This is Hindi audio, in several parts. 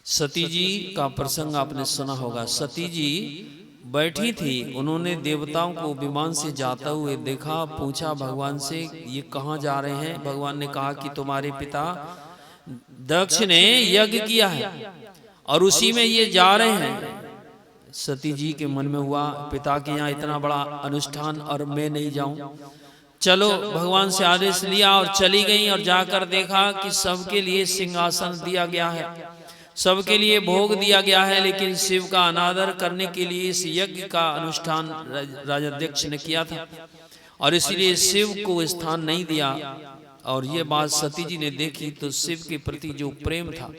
सती जी का प्रसंग आपने सुना होगा। सती जी बैठी थी, उन्होंने देवताओं को विमान से जाता हुए देखा, पूछा भगवान से ये कहाँ जा रहे हैं। भगवान ने कहा कि तुम्हारे पिता दक्ष ने यज्ञ किया है और उसी में ये जा रहे हैं। सती जी के मन में हुआ पिता के यहाँ इतना बड़ा अनुष्ठान और मैं नहीं जाऊं। चलो भगवान से आदेश लिया और चली गई और जाकर देखा कि सबके लिए सिंहासन दिया गया है, सबके लिए भोग दिया गया है, लेकिन शिव का अनादर करने के लिए इस यज्ञ का अनुष्ठान राजाध्यक्ष ने किया था और इसलिए शिव को स्थान नहीं दिया। और ये बात सती जी ने देखी तो शिव के प्रति जो प्रेम था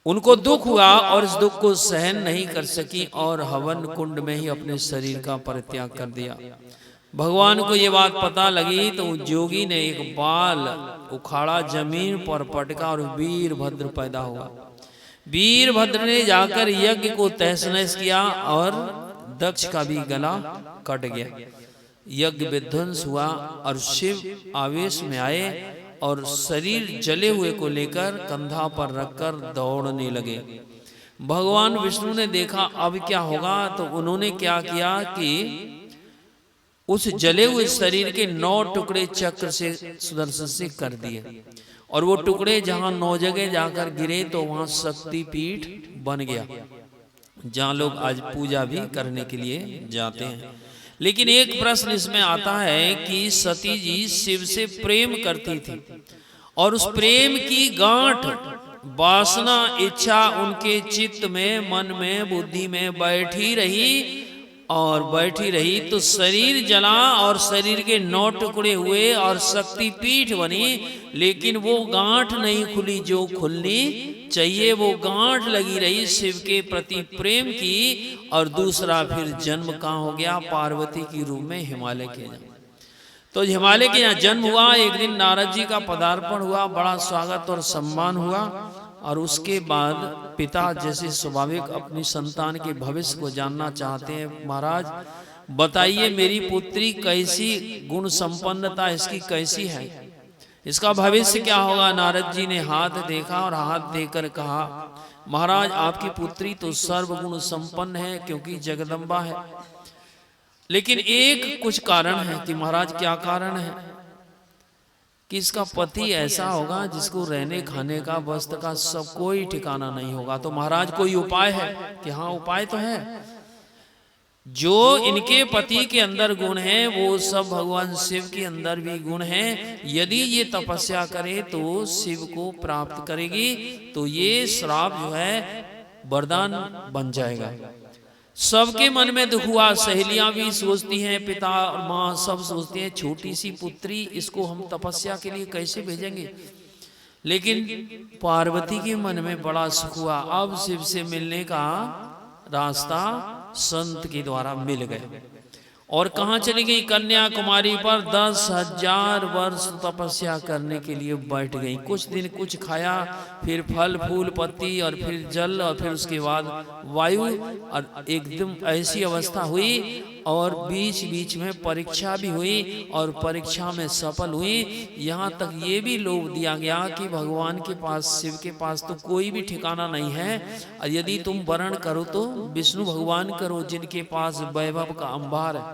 उनको दुख हुआ और इस दुख को सहन नहीं कर सकी और हवन कुंड में ही अपने शरीर का परित्याग कर दिया। भगवान को ये बात पता लगी तो जोगी ने एक बाल उखाड़ा, जमीन पर पटका और वीरभद्र पैदा हुआ। वीरभद्र ने जाकर यज्ञ को तहस नहस किया और दक्ष का भी गला कट गया। यज्ञ विध्वंस हुआ और शिव आवेश में आए और शरीर जले हुए को लेकर कंधा पर रखकर दौड़ने लगे। भगवान विष्णु ने देखा अब क्या होगा, तो उन्होंने क्या किया कि उस जले हुए शरीर के 9 टुकड़े चक्र से सुदर्शन से कर दिए और वो टुकड़े जहां 9 जगह जाकर गिरे तो वहां शक्ति पीठ बन गया, जहां लोग आज पूजा भी करने के लिए जाते हैं। लेकिन एक प्रश्न इसमें आता है कि सती जी शिव से प्रेम करती थी और उस प्रेम की गांठ, वासना, इच्छा उनके चित्त में, मन में, बुद्धि में बैठी रही तो शरीर जला और शरीर के 9 टुकड़े हुए और शक्ति पीठ बनी, लेकिन वो गांठ नहीं खुली जो खुलनी चाहिए। वो गांठ लगी रही शिव के प्रति प्रेम की। और दूसरा फिर जन्म कहाँ हो गया, पार्वती की रूप में हिमालय के यहाँ। तो हिमालय के यहाँ जन्म हुआ। एक दिन नारद जी का पदार्पण हुआ, बड़ा स्वागत और सम्मान हुआ और उसके बाद पिता जैसे स्वाभाविक अपनी संतान के भविष्य को जानना चाहते हैं, महाराज बताइए मेरी पुत्री कैसी गुण संपन्नता इसकी कैसी है, इसका भविष्य क्या होगा। नारद जी ने हाथ देखा और हाथ देकर कहा महाराज आपकी पुत्री तो सर्वगुण संपन्न है क्योंकि जगदम्बा है, लेकिन एक कुछ कारण है। कि महाराज क्या कारण है? कि इसका पति ऐसा होगा जिसको रहने खाने का, वस्त्र का सब कोई ठिकाना नहीं होगा। तो महाराज कोई उपाय है? कि हाँ उपाय तो है। जो इनके पति के अंदर गुण है वो सब भगवान शिव के अंदर भी गुण है। यदि ये तपस्या करे तो शिव को प्राप्त करेगी, तो ये श्राप जो है वरदान बन जाएगा। सबके मन में दुख हुआ। सहेलियां भी सोचती हैं, पिता और माँ सब सोचते हैं छोटी सी पुत्री, इसको हम तपस्या के लिए कैसे भेजेंगे। लेकिन पार्वती के मन में बड़ा सुख हुआ। अब शिव से मिलने का रास्ता संत के द्वारा मिल गए। और कहाँ चली गई? कन्याकुमारी पर 10,000 वर्ष तपस्या करने के लिए बैठ गई। कुछ दिन कुछ खाया, फिर फल फूल पत्ती और फिर जल और फिर उसके बाद वायु, और एकदम ऐसी अवस्था हुई। और बीच बीच में परीक्षा भी हुई और परीक्षा में सफल हुई। यहाँ तक ये भी लोभ दिया गया कि भगवान के पास, शिव के पास तो कोई भी ठिकाना नहीं है, और यदि तुम वर्ण करो तो विष्णु भगवान करो जिनके पास वैभव का अंबार है।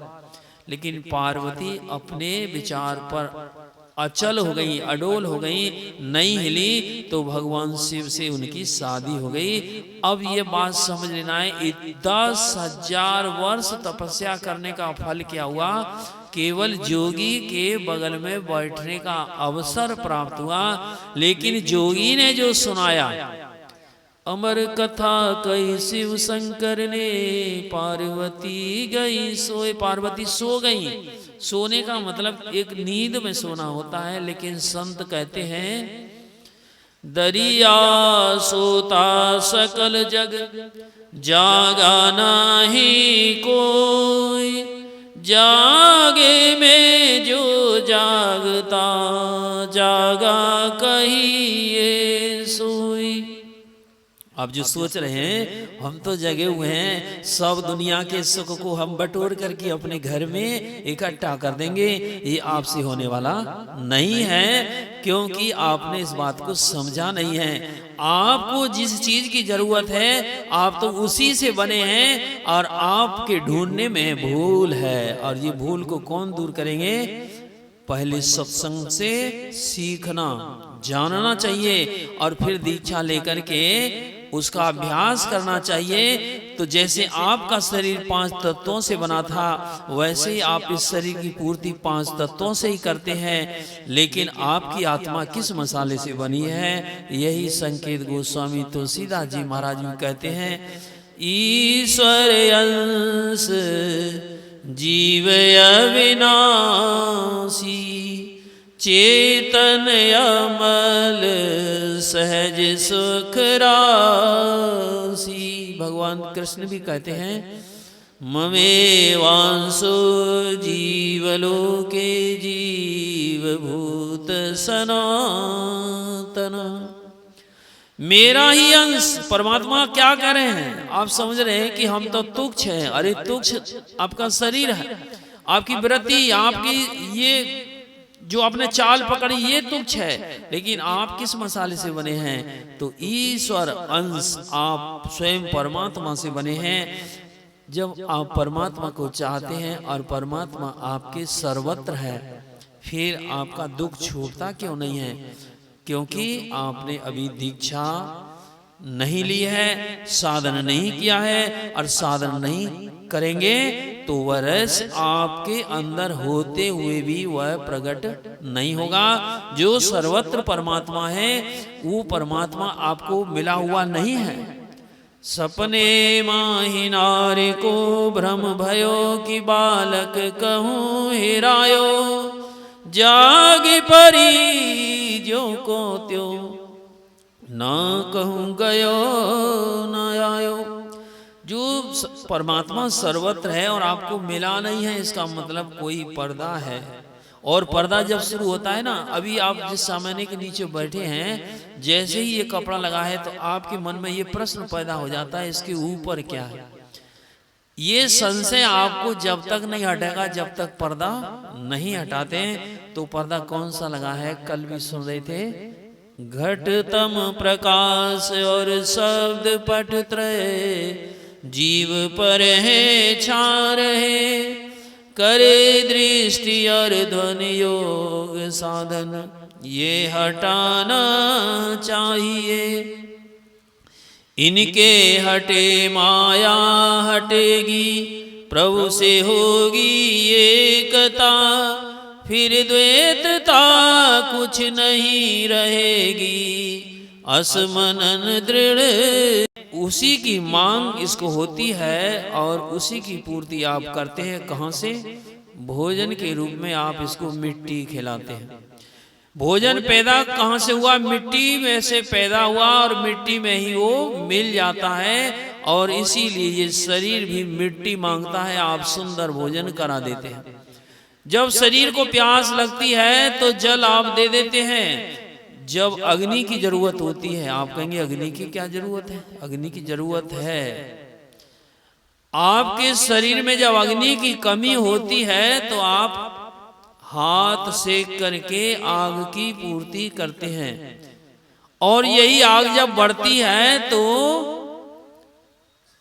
लेकिन पार्वती अपने विचार पर अचल हो गई, अडोल हो गई, नहीं हिली। तो भगवान शिव से उनकी शादी हो गई। अब ये बात समझ लेना है, 10,000 वर्ष तपस्या करने का फल क्या हुआ? केवल जोगी के बगल में बैठने का अवसर प्राप्त हुआ। लेकिन जोगी ने जो सुनाया, अमर कथा कही शिव शंकर ने, पार्वती गई सोए। पार्वती सो गई। सोने का मतलब एक नींद में सोना होता है, लेकिन संत कहते हैं दरिया सोता सकल जग, जागा नाही कोई, जागे में जो जागता, जागा कहिए सोई। आप जो सोच रहे हैं हम तो जगे हुए हैं, सब दुनिया के सुख को हम बटोर करके अपने घर में इकट्ठा कर देंगे, ये आपसे होने वाला नहीं है, क्योंकि आपने इस बात को समझा नहीं है। आपको जिस चीज की जरूरत है आप तो उसी से बने हैं, और आपके ढूंढने में भूल है। और ये भूल को कौन दूर करेंगे? पहले सत्संग से सीखना, जानना चाहिए, और फिर दीक्षा लेकर के उसका अभ्यास करना चाहिए। तो जैसे आपका शरीर 5 तत्वों से बना था, वैसे ही आप इस शरीर की पूर्ति 5 तत्वों से ही करते हैं। लेकिन आपकी आत्मा किस मसाले से बनी है? यही संकेत गोस्वामी तुलसीदास जी महाराज भी कहते हैं, ईश्वर अंश जीव अविनाशी, चेतन अमल सहज सुख राशि। भगवान कृष्ण भी कहते हैं, ममेवांसो जीवलोके जीवभूत सनातन। मेरा ही अंश परमात्मा क्या कह रहे हैं? आप समझ रहे हैं कि हम तो तुच्छ हैं। अरे तुच्छ आपका शरीर है, आपकी वृत्ति, आपकी ये जो आपने चाल पकड़ी, ये तुच्छ है। लेकिन आप किस मसाले से बने हैं? तो ईश्वर अंश, आप स्वयं परमात्मा से बने हैं। जब आप परमात्मा को चाहते हैं और परमात्मा आपके सर्वत्र है, फिर आपका दुख छूटता क्यों नहीं है? क्योंकि आपने अभी दीक्षा नहीं ली है, साधन नहीं किया है, और साधन नहीं करेंगे तो वह रस आपके अंदर होते हुए भी वह प्रकट नहीं होगा। जो सर्वत्र परमात्मा है, वो परमात्मा आपको मिला हुआ नहीं है। सपने माही नारी को भ्रम भयो कि बालक कहूँ हिरायो, जागी परी जो को त्यों ना कहूँ गयो न आयो। जो परमात्मा सर्वत्र है और आपको मिला नहीं है, इसका मतलब कोई पर्दा है। और पर्दा जब शुरू होता है ना, अभी आप जिस सामान्य के नीचे बैठे हैं, जैसे ही ये कपड़ा लगा है तो आपके मन में ये प्रश्न पैदा हो जाता है, इसके ऊपर क्या है? ये संशय आपको जब तक नहीं हटेगा, जब तक पर्दा नहीं हटाते। तो पर्दा कौन सा लगा है? कल भी सुन रहे थे, घटतम प्रकाश और शब्द पट त्रय, जीव पर है छा रहे, करे दृष्टि और ध्वनि योग साधन, ये हटाना चाहिए। इनके हटे माया हटेगी, प्रभु से होगी एकता, फिर द्वैतता कुछ नहीं रहेगी, असमनन दृढ़। उसी की मांग इसको होती है और उसी की पूर्ति आप करते हैं। कहाँ से? भोजन के रूप में आप इसको मिट्टी खिलाते हैं। भोजन पैदा कहाँ से हुआ? मिट्टी में से पैदा हुआ, और मिट्टी में ही वो मिल जाता है। और इसीलिए ये शरीर भी मिट्टी मांगता है, आप सुंदर भोजन करा देते हैं। जब शरीर को प्यास लगती है तो जल आप दे देते हैं। जब अग्नि की जरूरत होती है, आप कहेंगे अग्नि की क्या जरूरत है? अग्नि की जरूरत है। आपके शरीर में जब अग्नि की कमी होती है तो आप हाथ सेक करके आग की पूर्ति करते हैं। और यही आग जब बढ़ती है तो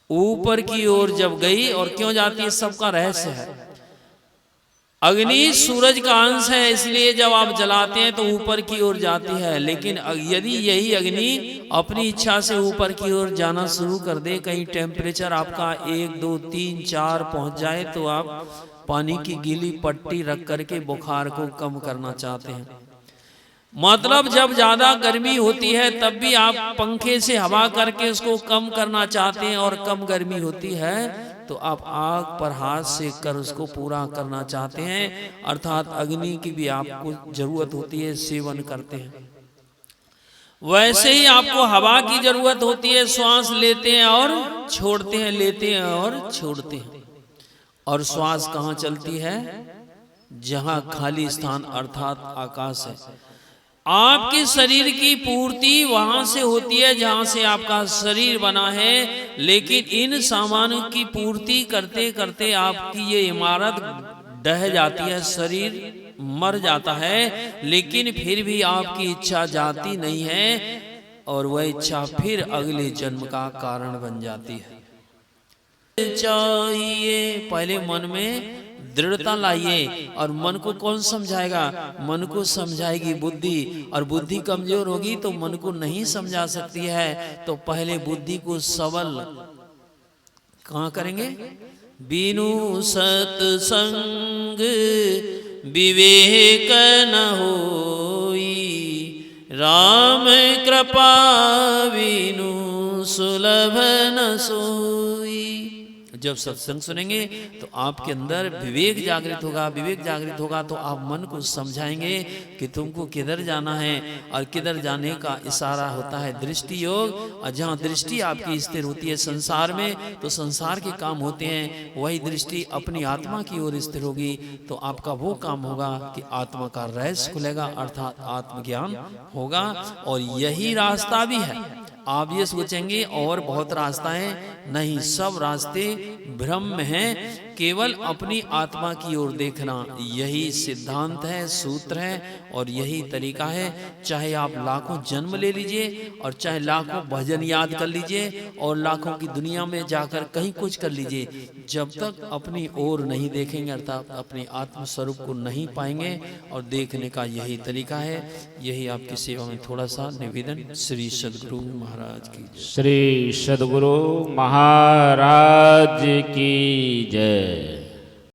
ऊपर की ओर जब गई, और क्यों जाती है सबका रहस्य है। अग्नि सूरज का अंश है, इसलिए जब आप जलाते हैं तो ऊपर की ओर जाती है। लेकिन यदि यही अग्नि अपनी इच्छा से ऊपर की ओर जाना शुरू कर दे, कहीं टेम्परेचर आपका 1, 2, 3, 4 पहुंच जाए, तो आप पानी की गीली पट्टी रख करके बुखार को कम करना चाहते हैं। मतलब जब ज्यादा गर्मी होती है तब भी आप पंखे से हवा करके उसको कम करना चाहते हैं, और कम गर्मी होती है तो आप आग पर हाथ सेक कर उसको पूरा करना चाहते हैं। अर्थात अग्नि की भी आपको जरूरत होती है, सेवन करते हैं। वैसे ही आपको हवा की जरूरत होती है, श्वास लेते हैं और छोड़ते हैं, लेते हैं और छोड़ते हैं। और श्वास कहाँ चलती है? जहां खाली स्थान अर्थात आकाश है। आपके शरीर की पूर्ति वहां से होती है जहां से आपका शरीर बना है। लेकिन इन सामानों की पूर्ति करते करते आपकी ये इमारत ढह जाती है, शरीर मर जाता है। लेकिन फिर भी आपकी इच्छा जाती नहीं है, और वह इच्छा फिर अगले जन्म का कारण बन जाती है। चाहिए पहले मन में दृढ़ता लाइए। और मन को कौन समझाएगा? मन को समझाएगी बुद्धि, और बुद्धि कमजोर होगी तो मन को नहीं समझा सकती है। तो पहले बुद्धि को सबल कहाँ करेंगे? बिनु सत्संग विवेक न होई, राम कृपा बिनु सुलभ न सोई। जब सत्संग सुनेंगे तो आपके अंदर विवेक जागृत होगा। विवेक जागृत होगा तो आप मन को समझाएंगे कि तुमको किधर जाना है, और किधर जाने का इशारा होता है दृष्टि योग। और जहाँ दृष्टि आपकी स्थिर होती है संसार में, तो संसार के काम होते हैं। वही दृष्टि अपनी आत्मा की ओर स्थिर होगी तो आपका वो काम होगा कि आत्मा का रहस्य खुलेगा, अर्थात आत्मज्ञान होगा। और यही रास्ता भी है। आप ये सोचेंगे और बहुत रास्ता है, नहीं, सब रास्ते ब्रह्म हैं। केवल अपनी आत्मा की ओर देखना यही सिद्धांत है, सूत्र है, और यही तरीका है। चाहे आप लाखों जन्म ले लीजिए, और चाहे लाखों भजन याद कर लीजिए, और लाखों की दुनिया में जाकर कहीं कुछ कर लीजिए, जब तक अपनी ओर नहीं देखेंगे, अर्थात अपने आत्म स्वरूप को नहीं पाएंगे। और देखने का यही तरीका है। यही आपकी सेवा में थोड़ा सा निवेदन। श्री सद्गुरु महाराज की जय। श्री सद्गुरु महाराज की जय।